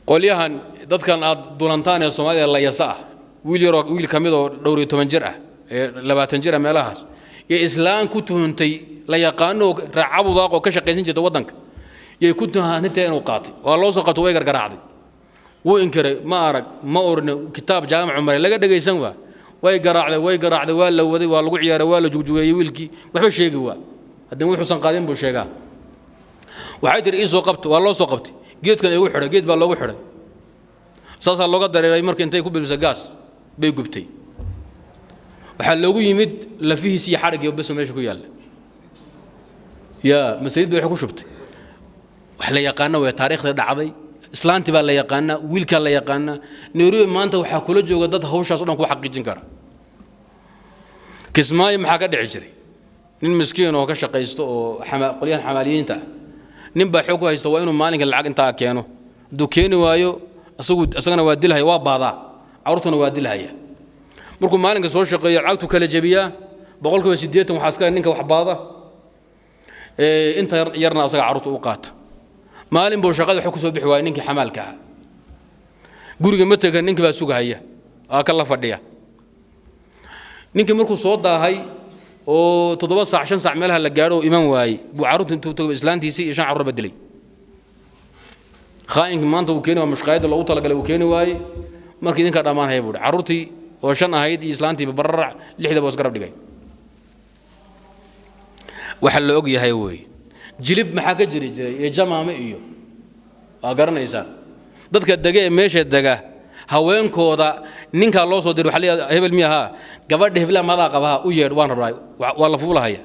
qolyahan dadkan aad dulantaan ee Soomaaliya la yasa wiil kamid oo dhowr iyo 10 jir ah ee 20 jir meelahaas ee islaan ku tuuntay la yaqaano raacabu daaqo ka shaqeysan jirta wadanka yey ku tuuntay inuu qaatay waa loo soo qato way gargaraacday wuu inkiray ma arag ma orna kitaab jaamac umar laga dhageysan way garaacday waa la waday waa lagu ciyaaray waa la jugjugeeyay wiilkii waxba sheegi waa haddii wuxuu san qaadin buu sheegaa waxay tir isoo qabto waa loo soo qabtay geedkan ay ugu xiray geed baa loogu xiray saasa looga dareeray markii intay ku bilbisa gaas bay gubtay waxa loogu yimid lafihiisa iyo xarigii bas meesha ku yaala ya mas'uuliyad bay ku shubtay wax la yaqaan waa taariikhda dhacday islaanti baa la yaqaan wiilka la yaqaan Nairobi maanta waxa kula jooga dad hawshaas oo dhan ku xaqiijin kara Kismaayo maxaa ka dhici jiray nin miskiin oo ka shaqeysto oo qolyahan xamaaliyiinta nin baa xog haysta waa inuu maalinka lacag inta keeno dukeeni waayo asagana waa dilhay waa baada carruurtuna waa dilhaya markuu maalinka soo shaqeeyo lacagtu kala jabiya 80% waxa iska ninka wax baada inta yarna asaga carruurtu u qaata maalin buu shaqada wax ku soo bixi waayay ninkii xamaalka ah guriga ma tagan ninkii baa sugahaya kala fadhiya ninkii markuu soo daahay oo 7 saac 5 saac meelaha la gaaro iman waayay buu carruurta intuu tago islaantiisii iyo 5 carruur badilay khaainki maanta uu keenay mashqaayada loogu talagalay uu keenay waayay markii idinka dhamaan hay buu carruurtii oo 5 ahayd iyo islaantii bararac 6 boos garab dhigay waxa la og yahay way jilib maxaa ka jiray ee jamaame iyo garanaysa dadka daga ee meesha daga haweenkooda ninka loo soo diray waxa hebel miyaha gabadha hebla mada qabaha u yeed waan rabaa waa la fuulahaya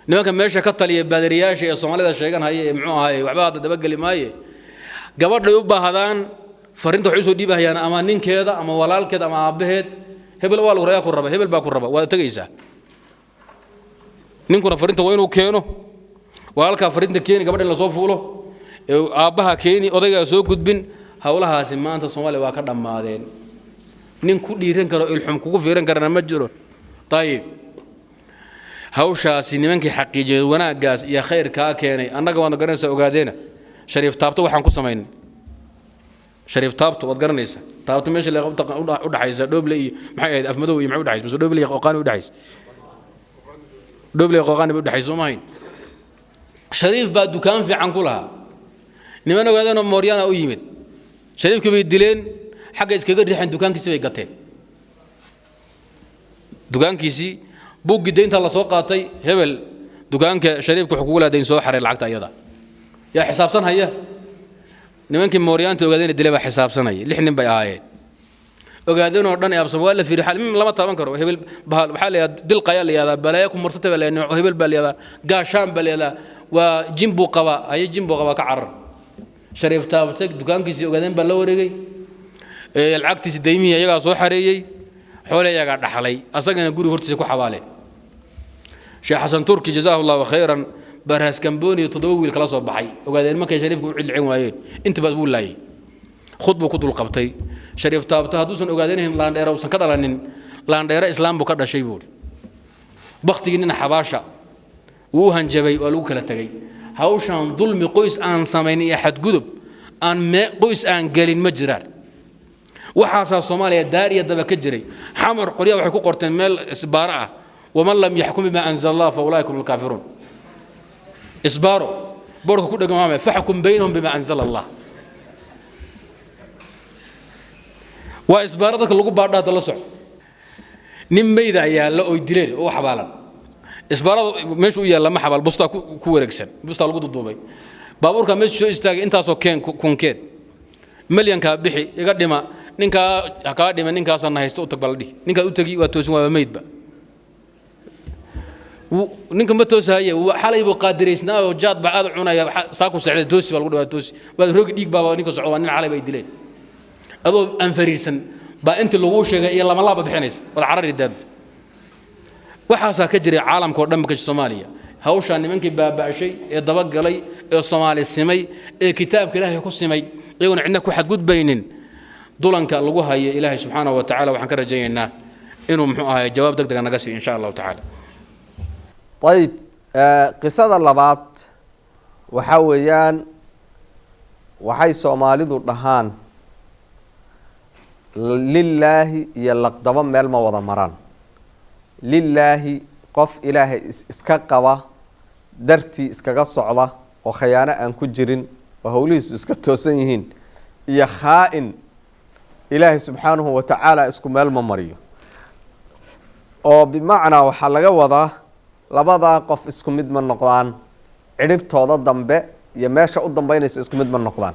nimanka meesha ka taliya baadiriyaasha ee Soomaalida sheegan haya ee muxuu ahaay waxba daba gali maaye gabadha u baahdaan farinta wax soo dhiibahayaan ama ninkeeda ama walaalkeeda ama aabaheed hebel waa lagu rayaa ku raba hebel baa ku raba waa tagaysaa ninkuna farinta waa inuu keeno walaalka farinta keeni gabadha la soo fuulo aabaha keeni odayga soo gudbin hawlahaasi maanta Soomaaliya waa ka dhamaadeen nin ku dhiiran karo ilxum kugu fiiran karana ma jiro tayib hawshaasi nimankii xaqiijiyay wanaagaas iyo khayrka keenay annaga waan garanaysaa ogaadeena shariif taabto waxaan ku sameeynay shariif taabto wad garanaysaa taabto meesha la u dhaxaysa dooble iyo maxay ahayd afmadow iyo maxay u dhaxaysa dooble iyo qoqaan u dhaxaysa dooble iyo qoqaan u dhaxaysa ma hayn shariif baa dukaan fiican ku lahaa niman ogaadana Mooriyana u yimid shariifku bay dileen xagga iskaga riixan dukaankiisa bay gateen dukaankiisi buugi deynta la soo qaatay hebel dukaanka shariifku wuxuu ku walaadayn soo xaray lacagta ayada yaa xisaabsan haya nimankii Mooriyaanta ogaadeen dilay baa xisaabsanaya 6 nin bay ahaayeen ogaadeen oo dhan ay absan waa la fiirixal lama taaban karo hebel bahal waxa la yiraahdaa dil qaya la yiraahdaa balaya ku marsatay baa la yiraahdaa hebel baa la yiraahdaa gaashaan baa la yiraahdaa waa jimbo qaba ay jimbo qaba ka carar shariif taabtay dukaankiisa ogaadeen baa la wareegay lacagtiisa deymihi ayaga soo xareeyay xoolayaga dhaxlay asagana guri hortiisa ku xabaaleen Sheekh Xasan Turki jazaahullahu khayran barhaas Kamboni 7 wiil kala soo baxay ogaadeen markay shariifku u cilcin waayeen inta baad buu laayay khudbu ku dul qabtay shariif taabta haduusan ogaadeen laandheera uusan ka dhalanin laandheera islaam buu ka dhashay buu waqtigiina xabaasha uu hanjabay oo lagu kala tagay hawshan dulmi qoys aan sameyn iyo xad gudub aan qoys aan galin ma jiraan waxaasa Soomaaliya daariya daba ka jiray xamar qoriya waxay ku qorteen meel isbaara ah waman lam yahkum bima anzal Allah fa ulaikum al-kafirun isbaaro borku ku dhagamaamay fahkum baynahum bima anzal Allah wa isbaarada lagu baadhada la soc nin meeyda ayaa la oo dileen oo xabaalan isbaarada meesha u yaala ma xabaal busta ku wareegsan busta lagu duubay baabuurka meesha soo istaagay intaas oo kunkeen milyanka bixi iga dhima ninka ka dhima ninkaas aan haysto u tag baldhi ninka u tagi waa toosin waa meedba ninka ma toosahay xalay buu qaadireysnaa oo jaad baad cunaya saaku socday toosi baa lagu dhawaa toosi waa roog dhiig baa ninka socdo nin xalay bay dileen adoo aan fariisan baa inta lagu sheegay iyo lama laaba bixinaysa wada carari daad waxaasa ka jiray caalamka oo dhan ka Soomaaliya hawsha nimankii baabaashay ee daba galay ee Soomaali simay ee kitaabka Ilaahay ku simay iyaguna cidna ku xad gudbaynin dulanka lagu hayo Ilaahay subhanahu wa ta'ala waxaan ka rajaynaynaa inuu muxuu ahaay jawaab degdeg naga siiyo insha Allah ta'ala طيب قصة اللبات وحويان waxay Soomaalidu dhahaan lillaahi iyo laqdaba meel ma wada maraan lillaahi qof ilaahay iska qaba dartii iskaga socda oo khiyaano aan ku jirin oo hawlihiisu iska toosan yihiin iyo khaa'in ilaahay subxaanahu wa tacaala isku meel ma mariyo oo bimacnaa waxaa laga wadaa labadaa qof isku mid ma noqdaan ciribtooda dambe iyo meesha u dambeynaysa isku mid ma noqdaan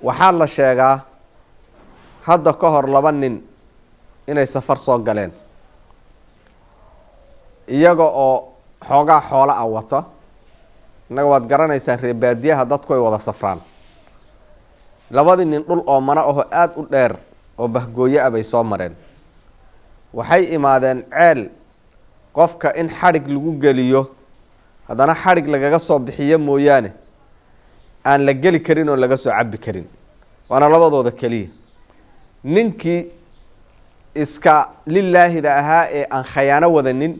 waxaa la sheegaa hadda ka hor 2 nin inay safar soo galeen iyaga oo xoogaa xoola ah wata inaga waad garanaysaan reer baadiyaha dadku ay wada safraan 2 nin dhul oo mana oo aad u dheer oo bahgooyo ah bay soo mareen waxay imaadeen ceel qofka in xarig lagu geliyo haddana xarig lagaga soo bixiyo mooyaane aan la geli karin oo laga soo cabbi karin waana labadooda kaliya ninkii iska lillaahida ahaa ee aan khayaano wadanin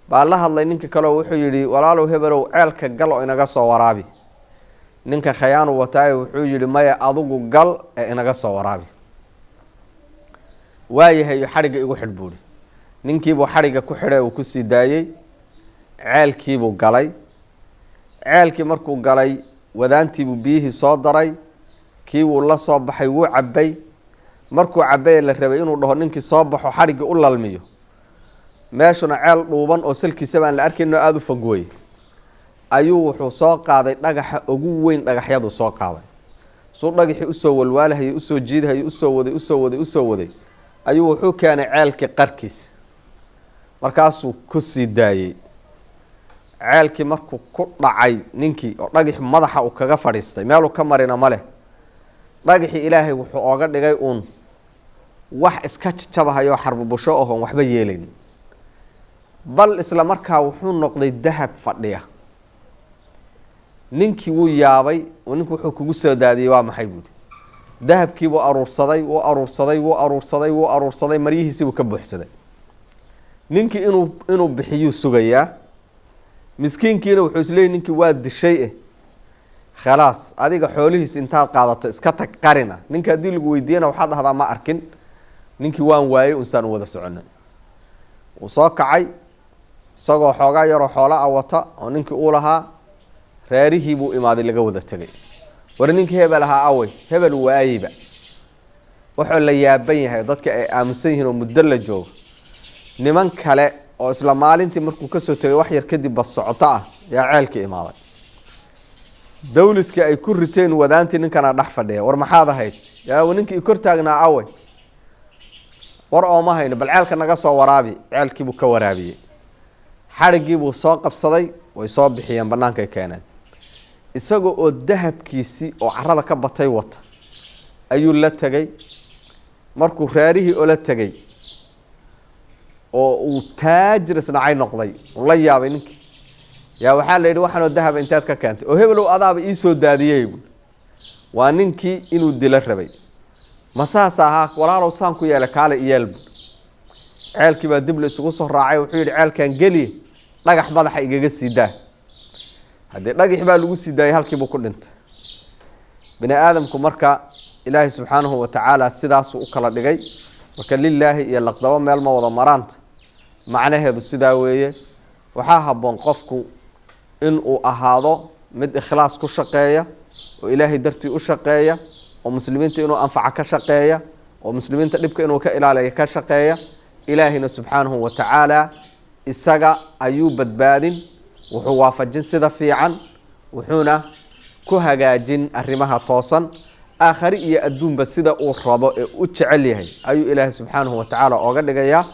baa la hadlay ninka kale wuxuu yidhi walaalow hebelow ceelka gal oo inaga soo waraabi ninka khayaano wataay wuxuu yidhi maya adugu gal ee inaga soo waraabi waayahay xariga igu xidhbuuri ninkiibuu xariga ku xidhay uu ku sii daayey ceelkiibuu galay ceelkii markuu galay wadaantiibuu biyihii soo daray kii wuu la soo baxay wuu cabbay markuu cabbay la rabay inuu dhaho ninkii soo baxo xariga u lalmiyo meeshuna ceel dhuuban oo salkiisa baan la arkayn oo aad u fog wey ayuu wuxuu soo qaaday dhagaxa ugu weyn dhagaxyadu soo qaaday soo dhagaxii u soo walwaalahay u soo jiidahay u soo waday ayuu wuxuu keenay ceelkii qarkiis markaasuu ku sii daayay ceelkii markuu ku dhacay ninkii oo dhagax madaxa uu kaga fadhiistay meel uu ka marina male dhagaxii ilaahay wuxuu ooga dhigay wax iska jabahayo xarbubusho oo waxba yeelayn bal isla markaa wuxuu noqday dahab fadhiya ninkii wuu yaabay oo ninkii wuxuu kugu soo daadiyay waa maxay buu dahabkii buu aruursaday maryihiisii buu ka buuxsaday ninkii inuu bixiyo sugayaa miskiinkiina wuxuu isleeyahay ninkii waa dishay khalaas adiga xoolihiis intaad qaadato iska tag qarina ninka hadii lagu weydiina waxaad dhahdaa ma arkin ninkii waan waayay unsaan wada soconay uu soo kacay isagoo xoogaa yaroo xoola ah wata oo ninkii uu lahaa reerihii buu imaaday laga wada tagay war ninkii hebel ahaa awey hebel waayayba wuxuu la yaaban yahay dadka ay aamusan yihiin oo muddo la joogo niman kale oo isla maalintii markuu ka soo tagay wax yar kadib bas socoto ah yaa ceelkii imaaday dawliskii ay ku riteen wadaantii ninkana dhex fadhiya war maxaad ahayd yaa ninkii kor taagnaa awey war oo ma hayno bal ceelka naga soo waraabi ceelkii buu ka waraabiyay xarigii buu soo qabsaday way soo bixiyeen banaanka keeneen isagoo oo dahabkiisi oo carrada ka batay wata ayuu la tagay markuu raarihii oo la tagay oo uu taajir isnacay noqday la yaabay ninkii yaa waxaa la yidhi waxaanoo dahab intaad ka keentay oo hebelow adaaba ii soo daadiyey waa ninkii inuu dilo rabay masaas ahaa walaalow saan ku yeelay kaale iyaalbu ceelkii baa dib la isugu soo raacay wuxuu yidhi ceelkan geliye dhagax madaxa igaga sii daa haddii dhagax baa lagu sii daayay halkiibuu ku dhintay bini aadamku marka ilaahay subxaanahu wa tacaala sidaasuu u kala dhigay marka lilaahi iyo laqdabo meel ma wada maraanta macnaheedu sidaa weeye waxaa habboon qofku inuu ahaado mid ikhlaas ku shaqeeya oo ilaahay dartii u shaqeeya oo muslimiinta inuu anfaca ka shaqeeya oo muslimiinta dhibka inuu ka ilaaliyo ka shaqeeya ilaahina subxaanahu wa tacaala isaga ayuu badbaadin wuxuu waafajin sida fiican wuxuuna ku hagaajin arrimaha toosan aakhari iyo adduunba sida uu rabo ee u jecel yahay ayuu ilaahay subxaanahu wa tacaala ooga dhigayaa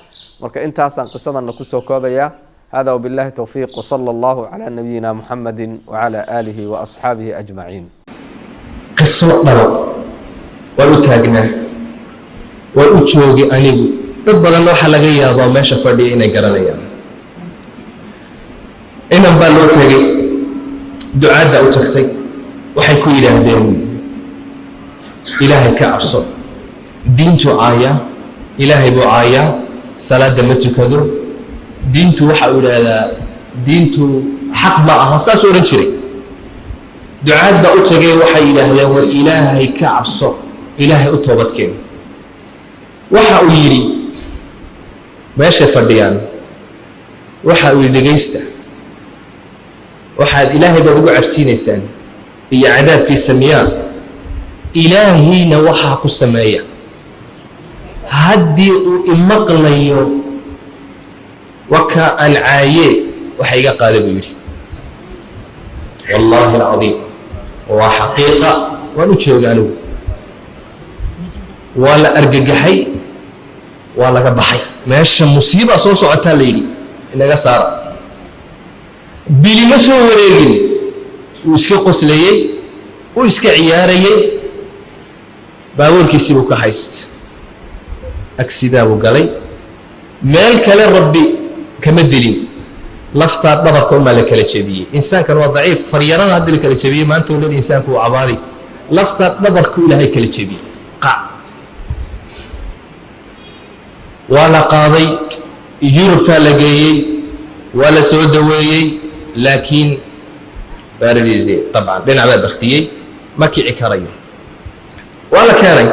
marka intaasaan qisadana kusoo koobayaa هذا وبالله توفيق وصلى الله على نبينا محمد وعلى آله وأصحابه أجمعين قصة دبا وأتاجنا وأتشوقي أنيو تبغى الله حلقيا ضو ما شفدي إن جرانيا إن بالو تاجي دعاء دا وتكتي وحيكون إلى هدين إلهي كعصر دين تعايا إلهي بعايا صلاة دمتك كذو diintu waxa uu yiraahdaa diintu xaq ma aha saas oo jiray ducaad baa u tagay waxay yidhaahdeen war ilaahay ka cabso ilaahay u toobadkeen waxa uu yidhi meeshay fadhiyaan waxa uu yidhi dhegaysta waxaad ilaahay baad ugu cabsiinaysaan iyo cadaabkiisa miyaa ilaahayna waxaa ku sameeya haddii uu imaqlayo waka aan caaye waxa iga qaada buu yidhi wallaahi alcadiim waa xaqiiqa waan u jooga anigu waa la argagaxay waa laga baxay meesha musiiba soo socotaa la yidhi inaga saara bilima soo wareegin wuu iska qoslayey wuu iska ciyaarayey baabuurkiisii buu ka hayst agsidaa buu galay meel kale rabbi kama dilin laftaa dhabarka umaa la kala jebiyey insaankan waa daciif faryarada haddii la kala jebiyey maanta oo dhan insaanku uu cabaari laftaa dhabarku ilaahay kala jebiyey qac waa la qaaday yurubtaa la geeyey waa la soo daweeyey laakiin baaradiisii dabcan dhinac baa baktiyey ma kici karayo waa la keenay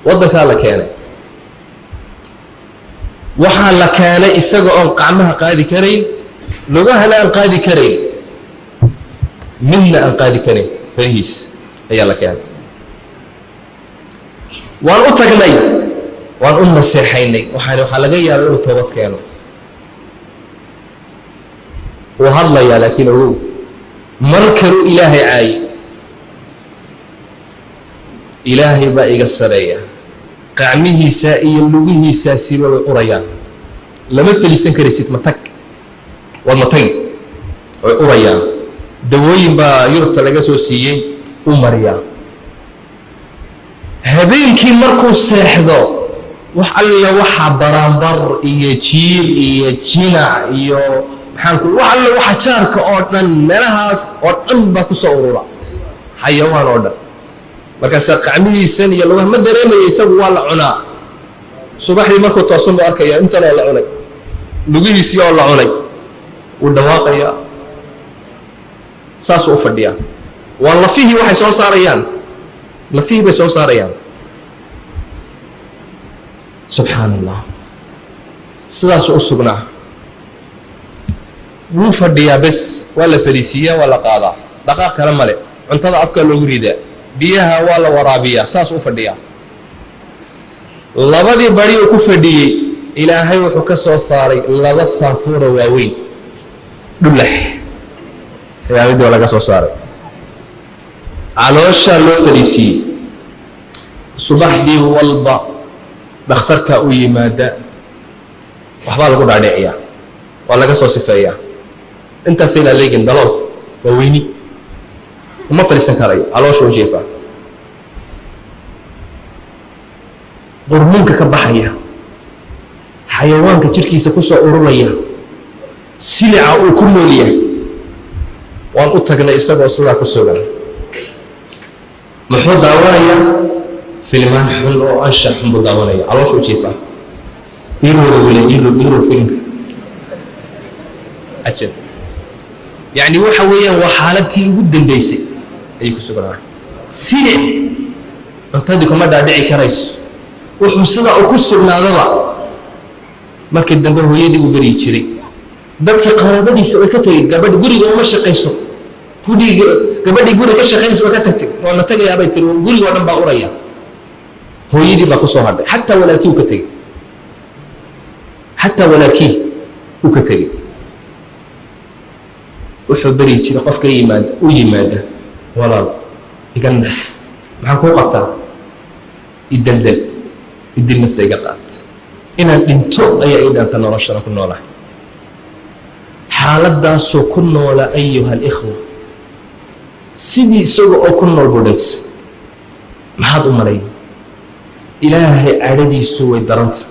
waddankaa la keenay waxaa la keenay isaga oon qacmaha qaadi karayn lugahana aan qaadi karayn midna aan qaadi karayn farihiis ayaa la keenay waan u tagnay waan u naseexaynay waxaa laga yaabay inuu toobad keeno wuu hadlayaa laakiin ogow mar kaluu ilaahay caayi ilaahay baa iga sareeya qacmihiisaa iyo lugihiisaasiba way urayaan lama felisan karaysid matag waad matagi way urayaan dawooyin baa yurubta laga soo siiyey u mariyaa habeenkii markuu seexdo wax alla waxaa baraanbar iyo jiir iyo jinac iyo maxaanku wax alla waxa jaarka oo dhan meelahaas oo dhan baa ku soo urura xayawaan oo dhan markaasaa qacmihiisan iyo lugaha ma dareemaya isagu waa la cunaa subaxdii markuu toosan buu arkaya intan oo la cunay lugihiisii oo la cunay wuu dhawaaqayaa saasuu u fadhiyaa waa lafihii waxay soo saarayaan lafihii bay soo saarayaan subxaan allah sidaasuu u sugnaa wuu fadhiyaa bes waa la fadhiisiiyaa waa la qaadaa dhaqaaq kale male cuntada afkaa loogu ridaa biyaha waa la waraabiyaa saas u fadhiyaa labadii bari uu ku fadhiyey ilaahay wuxuu ka soo saaray laba saafuura waaweyn dhulax ayaa mid laga soo saaray calooshaa loo fadhiisiiyey subaxdii walba dhakhtarka u yimaada waxbaa lagu dhaadhiciyaa waa laga soo sifeeyaa intaasay laa leegin daloolku waa weyni uma fadhiisan karayo caloosha u jeefaa qurmuunka ka baxaya xayawaanka jirkiisa ku soo ururaya silica uu ku nool yahay waan u tagnay isagoo sidaa ku sugan muxuu daawanayaa filmaan xun oo anshax xun buu daawanaya caloosha u jeefaa irooda wule iro filimka ajab yacni waxa weeyaan waa xaaladtii ugu dambaysay ayay ku sugnaa silic cuntadii kuma dhaadhici karayso wuxuu sidaa u ku sugnaadaba markii dambe hooyadii uu beryi jiray dadkii qaraabadiisa way ka tegey gabadhi guriga uma shaqayso gabadhii guriga ka shaqaynaysa way ka tagtay waana tagayaa bay tiri guriga oo dhan baa uraya hooyadii baa ku soo hadhay xataa walaalkii uu ka tegey xataa walaalkii uu ka tegey wuxuu beryi jiray qofka u yimaada walaal iga nax maxaan kuu qabtaa idaldal idil nafta iga qaat inaan dhinto ayaa ii dhaanta noloshana ku noolahay xaaladaasoo ku noola ayuha alikhwa sidii isaga oo ku nool buu dhegsa maxaad u malayn ilaahay cadhadiisu way daranta